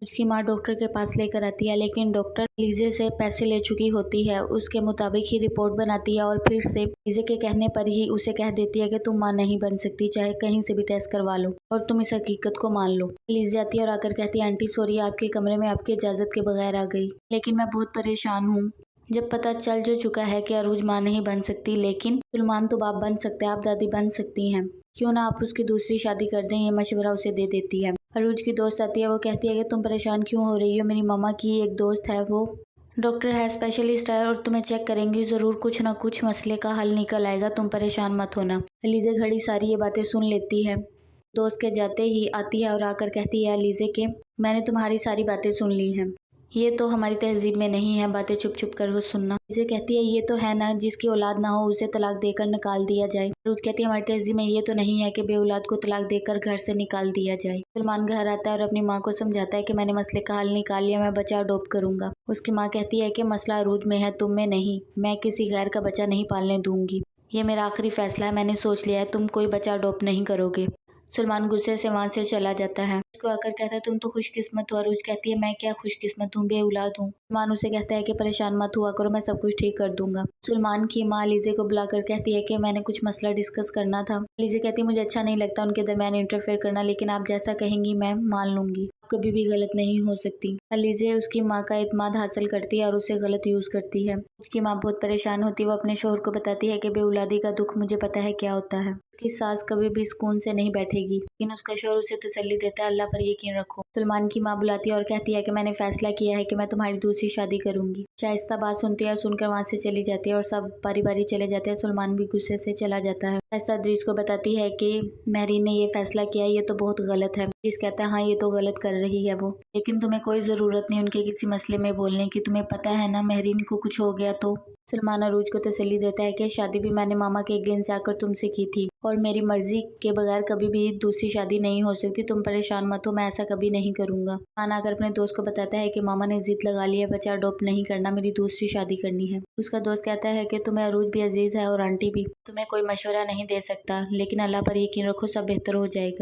اس کی ماں ڈاکٹر کے پاس لے کر آتی ہے، لیکن ڈاکٹر لیزے سے پیسے لے چکی ہوتی ہے، اس کے مطابق ہی رپورٹ بناتی ہے اور پھر سے لیزے کے کہنے پر ہی اسے کہہ دیتی ہے کہ تم ماں نہیں بن سکتی، چاہے کہیں سے بھی ٹیسٹ کروا لو اور تم اس حقیقت کو مان لو۔ لیزے آتی ہے اور آ کر کہتی ہے آنٹی سوری، آپ کے کمرے میں آپ کی اجازت کے بغیر آ گئی، لیکن میں بہت پریشان ہوں۔ جب پتہ چل جو چکا ہے کہ عروج ماں نہیں بن سکتی، لیکن سلمان تو باپ بن سکتا ہے، آپ دادی بن سکتی ہیں، کیوں نہ آپ اس کی دوسری شادی کر دیں، یہ مشورہ اسے دے دیتی ہے۔ عروج کی دوست آتی ہے، وہ کہتی ہے کہ تم پریشان کیوں ہو رہی ہو، میری ماما کی ایک دوست ہے، وہ ڈاکٹر ہے، اسپیشلسٹ ہے اور تمہیں چیک کریں گی، ضرور کچھ نہ کچھ مسئلے کا حل نکل آئے گا، تم پریشان مت ہونا۔ لیزے گھڑی ساری یہ باتیں سن لیتی ہے، دوست کے جاتے ہی آتی ہے اور آ کر کہتی ہے لیزے کہ میں نے تمہاری ساری باتیں سن لی ہیں، یہ تو ہماری تہذیب میں نہیں ہے باتیں چھپ چھپ کر سننا۔ لیزے کہتی ہے یہ تو ہے نا، جس کی اولاد نہ ہو اسے طلاق دے کر نکال دیا جائے۔ عروج کہتی ہے ہماری تہذیب میں یہ تو نہیں ہے کہ بے اولاد کو طلاق دے کر گھر سے نکال دیا جائے۔ سلمان گھر آتا ہے اور اپنی ماں کو سمجھاتا ہے کہ میں نے مسئلے کا حل نکال لیا، میں بچہ اڈاپٹ کروں گا۔ اس کی ماں کہتی ہے کہ مسئلہ عروج میں ہے، تم میں نہیں، میں کسی غیر کا بچہ نہیں پالنے دوں گی، یہ میرا آخری فیصلہ ہے، میں نے سوچ لیا ہے، تم کوئی بچہ اڈاپٹ نہیں کرو گے۔ سلمان غصے سے وہاں سے چلا جاتا ہے، اس کو آ کر کہتا ہے تم تو خوش قسمت ہو۔ عروج کہتی ہے میں کیا خوش قسمت ہوں، بے اولاد ہوں۔ سلمان اسے کہتا ہے کہ پریشان مت ہوا کرو، میں سب کچھ ٹھیک کر دوں گا۔ سلمان کی ماں لیزے کو بلا کر کہتی ہے کہ میں نے کچھ مسئلہ ڈسکس کرنا تھا۔ لیزے کہتی ہے مجھے اچھا نہیں لگتا ان کے درمیان انٹرفیئر کرنا، لیکن آپ جیسا کہیں گی میں مان لوں گی، آپ کبھی بھی غلط نہیں ہو سکتی۔ لیزے اس کی ماں کا اعتماد حاصل کرتی ہے اور اسے غلط یوز کرتی ہے۔ اس کی ماں بہت پریشان ہوتی ہے، وہ اپنے شوہر کو بتاتی ہے کہ بے اولادی کا دکھ مجھے پتا ہے کیا ہوتا ہے، اس کی ساس کبھی بھی سکون سے نہیں بیٹھے گی، لیکن اس کا شوہر اسے تسلی دیتا ہے اللہ پر یقین رکھو۔ سلمان کی ماں بلاتی ہے اور کہتی ہے کہ میں نے فیصلہ کیا ہے کہ میں تمہاری دوسری شادی کروں گی۔ شائستہ بات سنتی ہے، سن کر وہاں سے چلی جاتی ہے اور سب باری باری چلے جاتے ہیں، سلمان بھی غصے سے چلا جاتا ہے۔ شائستہ ادریس کو بتاتی ہے کہ مہرین نے یہ فیصلہ کیا ہے، یہ تو بہت غلط ہے۔ ادریس کہتا ہے ہاں یہ تو غلط کر رہی ہے وہ، لیکن تمہیں کوئی ضرورت نہیں ان کے کسی مسئلے میں بولنے کی، تمہیں پتہ ہے نا مہرین کو کچھ ہو گیا تو۔ سلمان عروج کو تسلی دیتا ہے کہ شادی بھی میں نے ماما کے اگینسٹ آ کر تم سے کی تھی اور میری مرضی کے بغیر کبھی بھی دوسری شادی نہیں ہو سکتی، تم پریشان مت ہو، میں ایسا کبھی نہیں کروں گا۔ سلمان آ کر اپنے دوست کو بتاتا ہے کہ ماما نے ضد لگا لی ہے، بچہ اڈاپٹ نہیں کرنا، میری دوسری شادی کرنی ہے۔ اس کا دوست کہتا ہے کہ تمہیں عروج بھی عزیز ہے اور آنٹی بھی، تمہیں کوئی مشورہ نہیں دے سکتا، لیکن اللہ پر یقین رکھو، سب بہتر ہو جائے گا۔